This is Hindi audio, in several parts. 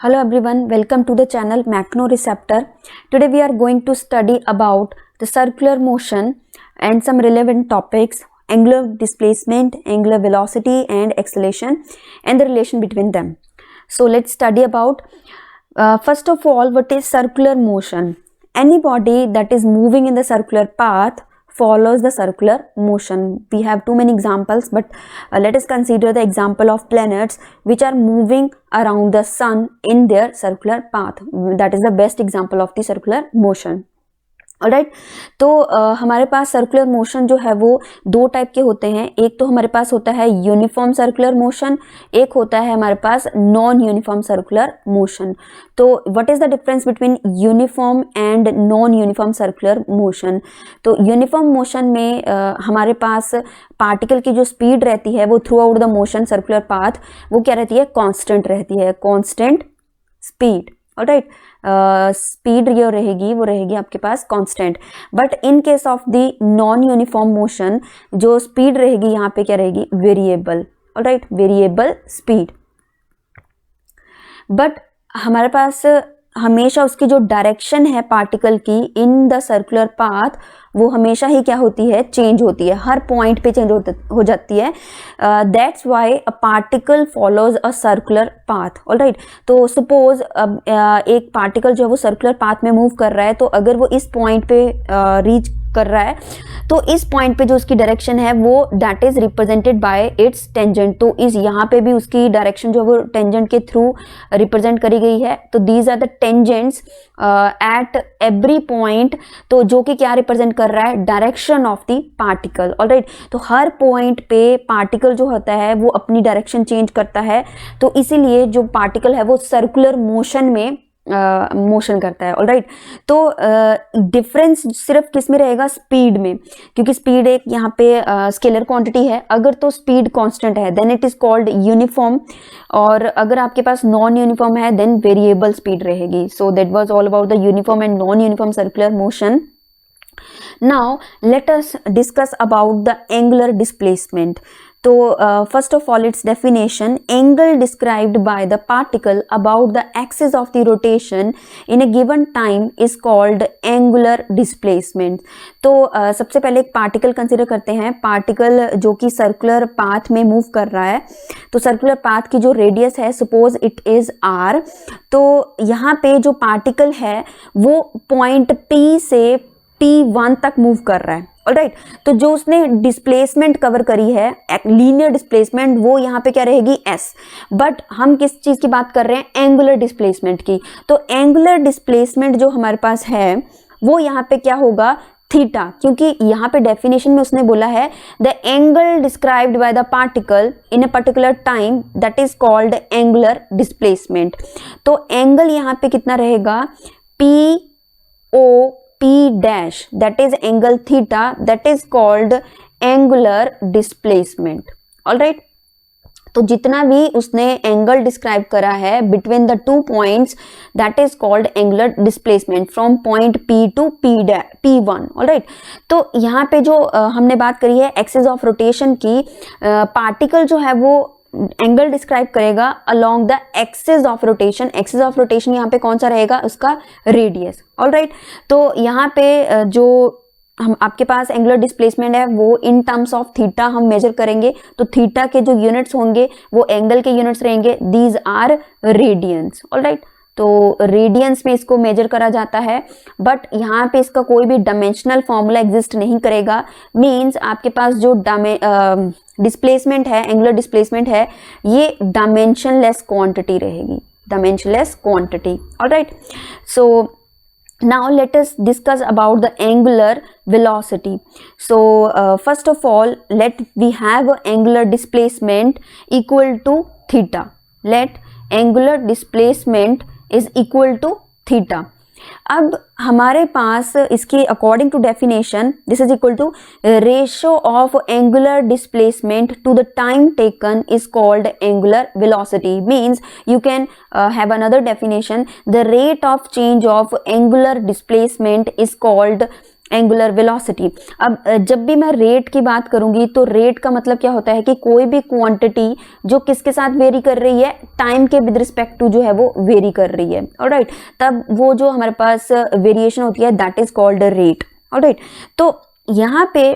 Hello everyone, welcome to the channel Mechanoreceptor. Today we are going to study about the circular motion and some relevant topics, angular displacement, angular velocity and acceleration and the relation between them. So let's study about first of all, what is circular motion? Any body that is moving in the circular path follows the circular motion. We have too many examples, but let us consider the example of planets which are moving around the sun in their circular path. That is the best example of the circular motion. Alright, तो हमारे पास सर्कुलर मोशन जो है वो दो टाइप के होते हैं. एक तो हमारे पास होता है यूनिफॉर्म सर्कुलर मोशन, एक होता है हमारे पास नॉन यूनिफॉर्म सर्कुलर मोशन. तो what is the difference between uniform and non uniform circular motion? तो यूनिफॉर्म मोशन में हमारे पास पार्टिकल की जो स्पीड रहती है वो through out the motion circular path वो क्या रहती है? कांस्टेंट रहती है, कांस्टेंट स्पीड. ऑलराइट, स्पीड जो रहेगी वो रहेगी आपके पास constant. But in case of the non uniform motion जो स्पीड रहेगी यहाँ पे क्या रहेगी? Variable. Alright, variable speed. But हमारे पास हमेशा उसकी जो डायरेक्शन है पार्टिकल की इन द सर्कुलर पाथ वो हमेशा ही क्या होती है? चेंज होती है, हर पॉइंट पे चेंज हो जाती है. That's why a particle follows a circular path. Alright, तो सपोज अब एक पार्टिकल जो है वो सर्कुलर पाथ में मूव कर रहा है, तो अगर वो इस पॉइंट पे रीच कर रहा है तो इस पॉइंट पे जो उसकी डायरेक्शन है वो that is represented by it's tangent. तो इस यहाँ पे भी उसकी डायरेक्शन जो है वो टेंजेंट के थ्रू रिप्रेजेंट करी गई है. तो these are the tangents at every point. तो जो कि क्या रिप्रेजेंट कर रहा है? Direction of the particle. Alright, तो हर पॉइंट पे पार्टिकल जो होता है वो अपनी डायरेक्शन चेंज करता है. तो इसीलिए जो पार्टिकल है वो सर्कुलर मोशन में मोशन करता है. ऑलराइट, तो डिफरेंस सिर्फ किस में रहेगा? स्पीड में, क्योंकि स्पीड एक यहाँ पे स्केलर क्वांटिटी है. अगर तो स्पीड कांस्टेंट है then it is called uniform, और अगर आपके पास नॉन यूनिफॉर्म है देन वेरिएबल स्पीड रहेगी. So that was all about the uniform and non uniform circular motion. Now let us discuss about the angular displacement. So first of all, its definition: angle described by the particle about the axis of the rotation in a given time is called angular displacement. तो सबसे पहले एक पार्टिकल कंसिडर करते हैं. पार्टिकल जो कि सर्कुलर पाथ में मूव कर रहा है, तो सर्कुलर पाथ की जो रेडियस है सपोज इट इज r. तो यहाँ पे जो पार्टिकल है वो पॉइंट P से P1 तक मूव कर रहा है. ऑलराइट, तो जो उसने डिस्प्लेसमेंट कवर करी है लीनियर डिस्प्लेसमेंट वो यहाँ पे क्या रहेगी? s. बट हम किस चीज की बात कर रहे हैं? एंगुलर डिस्प्लेसमेंट की. तो एंगुलर डिस्प्लेसमेंट जो हमारे पास है वो यहाँ पे क्या होगा? थीटा, क्योंकि यहाँ पे डेफिनेशन में उसने बोला है the angle described by the particle in a particular time that is called angular displacement. तो एंगल यहाँ पे कितना रहेगा? P dash, that is angle theta, that is called angular displacement. Alright, तो जितना भी उसने एंगल डिस्क्राइब करा है between the two points that is called angular displacement from point P to P1. Alright, तो यहाँ पे जो हमने बात करी है एक्सिस ऑफ रोटेशन की, पार्टिकल जो है वो एंगल डिस्क्राइब करेगा along the axis of rotation. Axis of rotation यहाँ पे कौन सा रहेगा? उसका रेडियस. ऑलराइट, तो यहाँ पे जो हम आपके पास एंगुलर डिस्प्लेसमेंट है वो इन टर्म्स ऑफ थीटा हम मेजर करेंगे. तो थीटा के जो यूनिट्स होंगे वो एंगल के यूनिट्स रहेंगे. These are radians. ऑलराइट, तो रेडियंस में इसको मेजर करा जाता है. बट यहाँ पे इसका कोई भी डायमेंशनल फॉर्मूला एग्जिस्ट नहीं करेगा. मींस आपके पास जो डिस्प्लेसमेंट है, एंगुलर डिस्प्लेसमेंट है, ये डायमेंशनलेस क्वांटिटी रहेगी, dimensionless quantity. Alright, so now let us discuss about the angular velocity. So first of all, let we have angular displacement equal to theta. Let angular displacement is equal to theta. अब हमारे पास इसकी according to definition this is equal to ratio of angular displacement to the time taken is called angular velocity. Means you can have another definition, the rate of change of angular displacement is called angular velocity. अब जब भी मैं रेट की बात करूंगी तो रेट का मतलब क्या होता है कि कोई भी क्वांटिटी जो किसके साथ वेरी कर रही है, टाइम के विद रिस्पेक्ट टू जो है वो वेरी कर रही है, ऑलराइट, तब वो जो हमारे पास वेरिएशन होती है that is called rate, alright. तो यहाँ पे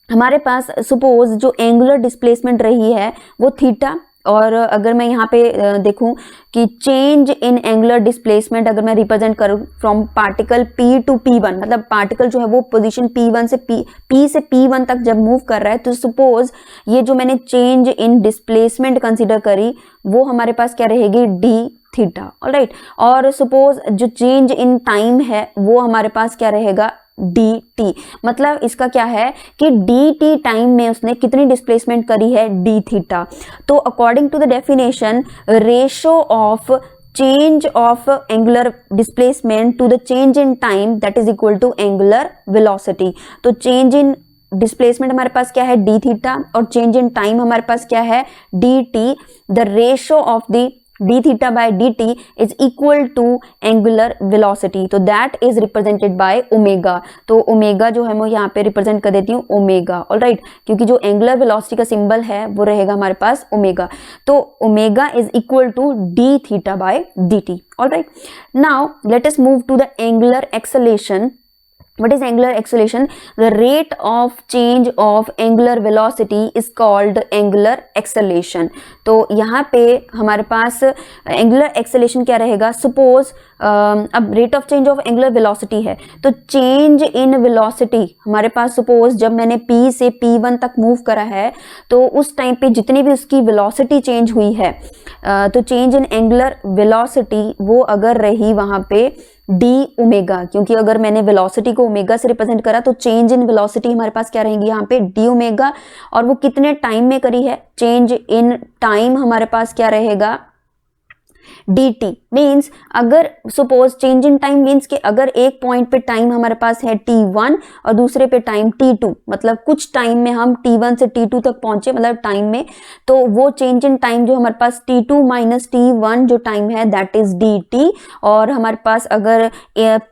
हमारे पास सपोज जो एंगुलर डिस्प्लेसमेंट रही है वो थीटा, और अगर मैं यहाँ पे देखूं कि चेंज इन एंगुलर डिस्प्लेसमेंट अगर मैं रिप्रेजेंट करूं from particle P to P1, मतलब पार्टिकल जो है वो पोजीशन P1 से P से P1 तक जब मूव कर रहा है, तो सपोज ये जो मैंने चेंज इन डिस्प्लेसमेंट कंसीडर करी वो हमारे पास क्या रहेगी, d थीटा, ऑलराइट। और सपोज जो चेंज इन टाइम है वो हमारे पास क्या रहेगा, dt, मतलब इसका क्या है कि dt टाइम में उसने कितनी डिस्प्लेसमेंट करी है, d थीटा। तो according to the definition, ratio of change of angular displacement to the change in time that is equal to angular velocity. तो चेंज इन डिस्प्लेसमेंट हमारे पास क्या है, d थीटा, और चेंज इन टाइम हमारे पास क्या है, dt। The ratio of the d theta by dt is equal to angular velocity, तो that is represented by omega। तो ओमेगा जो है मैं यहाँ पे रिप्रेजेंट कर देती हूँ ओमेगा, ऑलराइट, क्योंकि जो एंगुलर वेलोसिटी का सिंबल है वो रहेगा हमारे पास ओमेगा। तो omega is equal to d theta by dt, alright. Now let us move to the angular acceleration. What is angular acceleration? The rate of change of angular velocity is called angular acceleration। तो यहाँ पे हमारे पास angular acceleration क्या रहेगा, suppose अब rate of change of angular velocity है, तो change in velocity हमारे पास suppose जब मैंने P से P1 तक move करा है तो उस टाइम पे जितनी भी उसकी velocity change हुई है, तो change in angular velocity वो अगर रही वहाँ पे d ओमेगा, क्योंकि अगर मैंने वेलोसिटी को ओमेगा से रिप्रेजेंट करा तो चेंज इन वेलोसिटी हमारे पास क्या रहेंगी यहाँ पे d ओमेगा, और वो कितने टाइम में करी है, चेंज इन टाइम हमारे पास क्या रहेगा, dt। मीन्स अगर suppose change in time means कि अगर एक पॉइंट पे टाइम हमारे पास है t1 और दूसरे पे टाइम t2, मतलब कुछ टाइम में हम t1 से t2 तक पहुंचे, मतलब टाइम में, तो वो चेंज इन टाइम जो हमारे पास t2 माइनस t1 जो टाइम है दैट इज dt। और हमारे पास अगर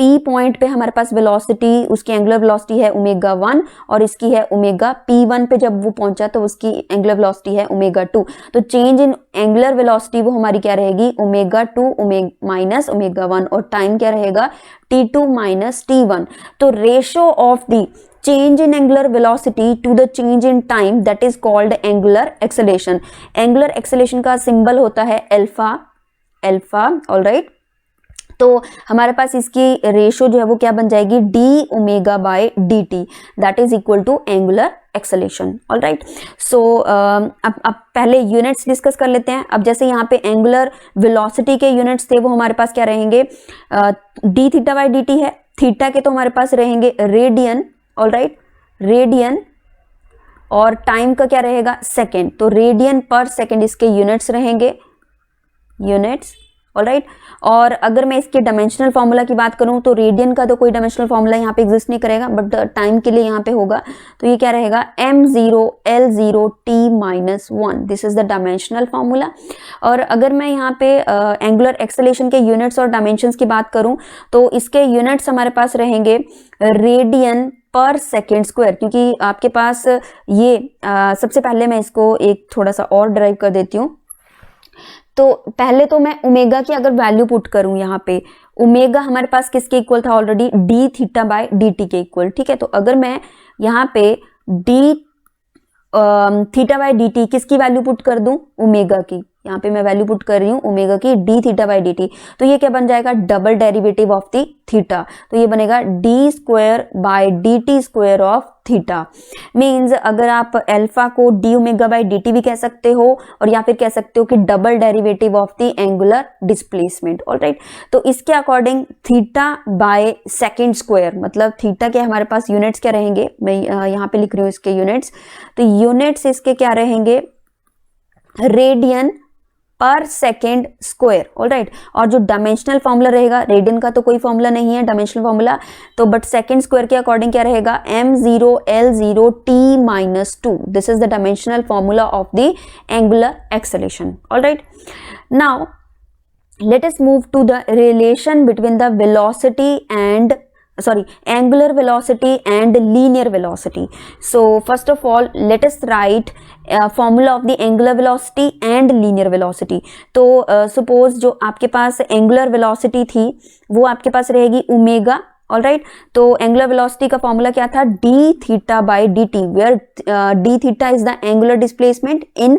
p पॉइंट पे हमारे पास वेलोसिटी, उसकी एंगुलर वेलोसिटी है ओमेगा 1 और इसकी है ओमेगा p1 पे जब वो पहुंचा तो उसकी एंगुलर वेलोसिटी है ओमेगा 2, तो चेंज इन एंगुलर वेलोसिटी वो हमारी क्या रहेगी, ओमेगा 2 माइनस ओमेगा 1, और टाइम क्या रहेगा, t2 माइनस t1। तो ratio of the change in angular velocity to the change in time that is called angular acceleration. Angular acceleration का सिंबल होता है अल्फा, अल्फा, ऑलराइट। तो हमारे पास इसकी रेशो जो है वो क्या बन जाएगी, d omega by dt that is equal to angular acceleration, alright. So अब पहले यूनिट्स डिस्कस कर लेते हैं। अब जैसे यहाँ पे एंगुलर वेलोसिटी के यूनिट्स थे वो हमारे पास क्या रहेंगे, d थीटा बाय dt है, थीटा के तो हमारे पास रहेंगे रेडियन, ऑलराइट, रेडियन, और टाइम का क्या रहेगा, सेकेंड, तो रेडियन पर सेकेंड इसके यूनिट्स रहेंगे, यूनिट्स, ऑलराइट। और अगर मैं इसके डायमेंशनल फार्मूला की बात करूं तो रेडियन का तो कोई डायमेंशनल फार्मूला यहाँ पे एग्जिस्ट नहीं करेगा, बट टाइम के लिए यहाँ पे होगा, तो ये क्या रहेगा, m0 L0 t-1, this is the dimensional formula. और अगर मैं यहाँ पे एंगुलर एक्सेलेरेशन के यूनिट्स और डायमेंशंस की बात करूं तो इसके यूनिट्स हमारे पास रहेंगे रेडियन पर सेकेंड स्क्वायर, क्योंकि आपके पास ये सबसे पहले मैं इसको एक थोड़ा सा और ड्राइव कर देती हूँ। तो पहले तो मैं ओमेगा की अगर वैल्यू पुट करूं यहाँ पे, ओमेगा हमारे पास किसके इक्वल था already, d theta by dt के इक्वल, ठीक है। तो अगर मैं यहाँ पे d थीटा बाय dt किसकी वैल्यू पुट कर दूं, ओमेगा की, यहाँ पे मैं वैल्यू पुट कर रही हूँ ओमेगा की d थीटा बाय dt, तो ये क्या बन जाएगा, double derivative of the theta, तो ये बनेगा d square by dt square of theta. Means अगर आप अल्फा को d ओमेगा बाय dt भी कह सकते हो, और या फिर कह सकते हो कि double derivative of the angular displacement, alright. तो इसके according theta by second square, मतलब थीटा के हमारे पास यूनिट्स क्या रहेंगे, मैं यहाँ पे लिख रही हूँ इसके यूनिट्स, तो यूनिट्स इसके क्या रहेंगे, रेडियन पर सेकेंड स्क्वायर, ऑलराइट। और जो डायमेंशनल फॉर्मूला रहेगा, रेडियन का तो कोई फॉर्मूला नहीं है डायमेंशनल फॉर्मूला, तो बट सेकेंड स्क्वायर के अकॉर्डिंग क्या रहेगा, m0 L0 t-2, this is the dimensional formula of the angular acceleration, alright. Now let us move to the relation between the velocity and sorry, angular velocity and linear velocity. So first of all let us write formula of the angular velocity and linear velocity. तो suppose जो आपके पास angular velocity थी वो आपके पास रहेगी ओमेगा, ऑल राइट. तो एंगुलर वेलोसिटी का फॉर्मूला क्या था, d theta by d t, where d theta is the angular displacement in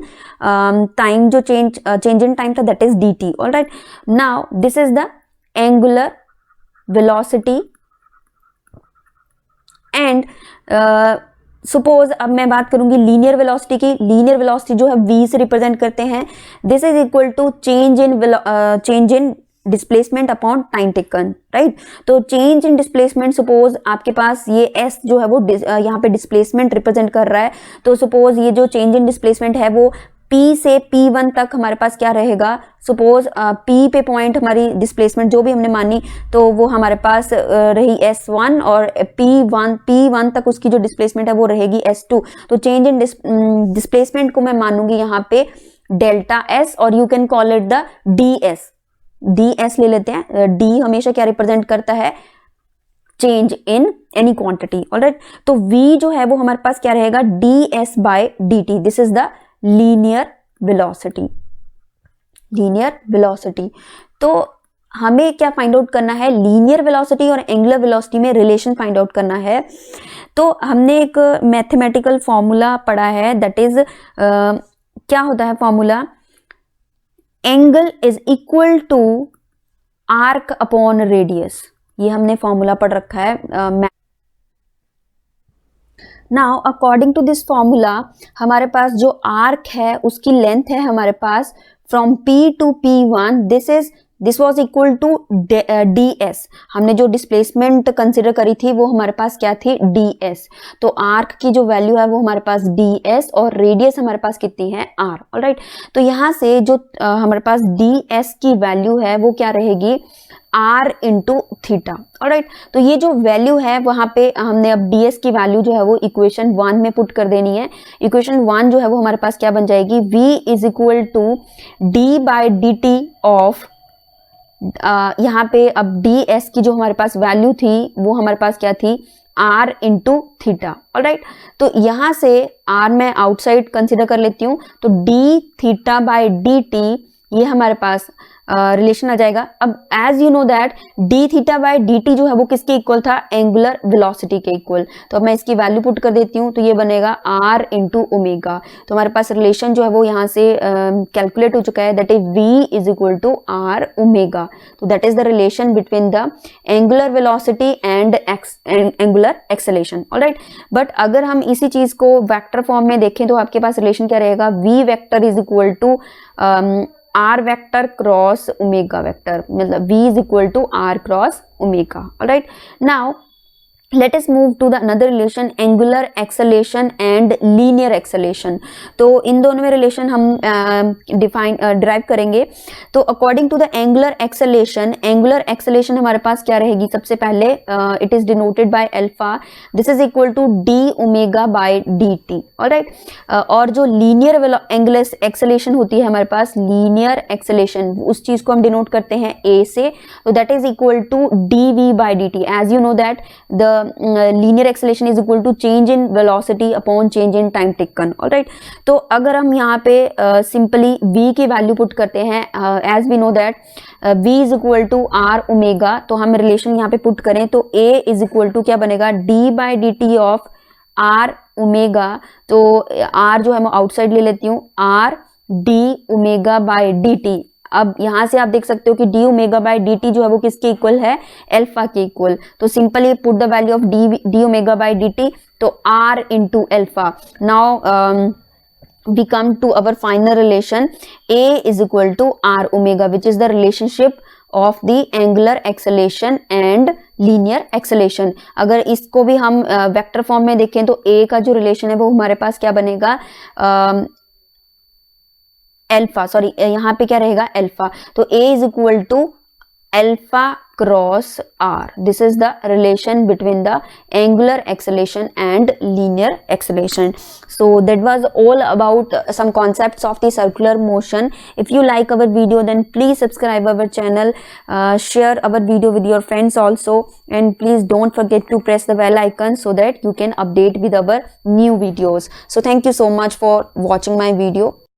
time, जो चेंज इन टाइम था, that is d t, all right. Now this is the angular velocity and suppose अब मैं बात करूंगी लीनियर वेलोसिटी की. लीनियर वेलोसिटी जो है v से रिप्रेजेंट करते हैं. This is equal to change in displacement upon time taken, right. तो चेंज इन डिस्प्लेसमेंट, सपोज आपके पास ये s जो है वो यहाँ पे डिस्प्लेसमेंट रिप्रेजेंट कर रहा है. तो सपोज ये जो चेंज इन डिस्प्लेसमेंट है वो p से p1 तक हमारे पास क्या रहेगा. सपोज p पे पॉइंट हमारी डिस्प्लेसमेंट जो भी हमने मानी तो वो हमारे पास रही s1 और p1 तक उसकी जो डिस्प्लेसमेंट है वो रहेगी s2. तो चेंज इन डिस्प्लेसमेंट को मैं मानूंगी यहाँ पे डेल्टा s और you can call it the ds ले लेते हैं. d हमेशा क्या रिप्रेजेंट करता है, change in any quantity, alright. तो v जो है वो हमारे पास क्या रहेगा, ds by dt. This is the linear velocity. तो हमें क्या फाइंड आउट करना है, लीनियर वेलोसिटी और एंगुलर वेलोसिटी में रिलेशन फाइंड आउट करना है. तो हमने एक मैथमेटिकल फॉर्मूला पढ़ा है, दैट इज क्या होता है formula, angle is equal to arc upon radius. ये हमने फॉर्मूला पढ़ रखा है. Now according to this formula हमारे पास जो आर्क है उसकी लेंथ है हमारे पास from P to P1, this was equal to ds. हमने जो डिस्प्लेसमेंट कंसिडर करी थी वो हमारे पास क्या थी, ds. तो आर्क की जो वैल्यू है वो हमारे पास ds और रेडियस हमारे पास कितनी है, r, ऑलराइट. तो यहाँ से जो हमारे पास ds की वैल्यू है वो क्या रहेगी, r इंटू थीटा, ऑलराइट. तो ये जो वैल्यू है वहां पे हमने अब ds की वैल्यू जो है वो इक्वेशन 1 में पुट कर देनी है. इक्वेशन 1 जो है वो हमारे पास क्या बन जाएगी, v is equal to d by d t of, यहाँ पे अब ds की जो हमारे पास वैल्यू थी वो हमारे पास क्या थी, r इंटू थीटा, ऑलराइट. तो यहाँ से r मैं आउटसाइड कंसिडर कर लेती हूँ. तो d theta by d t ये हमारे पास रिलेशन आ जाएगा. अब as you know that d theta by d t जो है वो किसके इक्वल था, एंगुलर वेलोसिटी के इक्वल. तो अब मैं इसकी वैल्यू पुट कर देती हूँ. तो ये बनेगा r इंटू ओमेगा. तो हमारे पास रिलेशन जो है वो यहाँ से कैलकुलेट हो चुका है, that is v is equal to r omega. तो that is the relation between the angular velocity and angular acceleration, all right. But अगर हम इसी चीज को वेक्टर फॉर्म में देखें तो आपके पास रिलेशन क्या रहेगा, v vector is equal to r vector cross omega vector, मतलब v is equal to r cross omega, alright. Now let us move to the another relation, angular acceleration and linear acceleration. तो इन दोनों में रिलेशन हम डिराइव करेंगे. तो according to the angular acceleration हमारे पास क्या रहेगी, सबसे पहले it is denoted by alpha. This is equal to d omega by d t, alright. और जो लीनियर एंगुलर एक्सेलेरेशन होती है हमारे पास, लीनियर एक्सेलेरेशन, उस चीज को हम डिनोट करते हैं a से. तो that is equal to d v by d t. As you know that the linear acceleration is equal to change in velocity upon change in time taken, all right. तो अगर हम यहाँ पे simply v की वैल्यू पुट करते हैं, as we know that v is equal to r omega, तो हम रिलेशन यहाँ पे पुट करें तो a is equal to क्या बनेगा, d by dt of r omega. तो r जो है मैं आउटसाइड ले लेती हूँ, r d omega by dt. अब यहाँ से आप देख सकते हो कि D omega by d t जो है वो किसके इक्वल है, अल्फा के इक्वल. तो simply put the value of d omega by d t, तो r into alpha. Now we come to our final relation, a is equal to r omega, which is the relationship of the angular acceleration and linear acceleration. अगर इसको भी हम वेक्टर फॉर्म में देखें तो a का जो रिलेशन है वो हमारे पास क्या बनेगा, अल्फा, सॉरी यहाँ पे क्या रहेगा, अल्फा. तो a is equal to alpha cross r. This is the relation between the angular acceleration and linear acceleration. So that was all about some concepts of the circular motion. If you like our video, then please subscribe our channel, share our video with your friends also, and please don't forget to press the bell icon so that you can update with our new videos. So thank you so much for watching my video.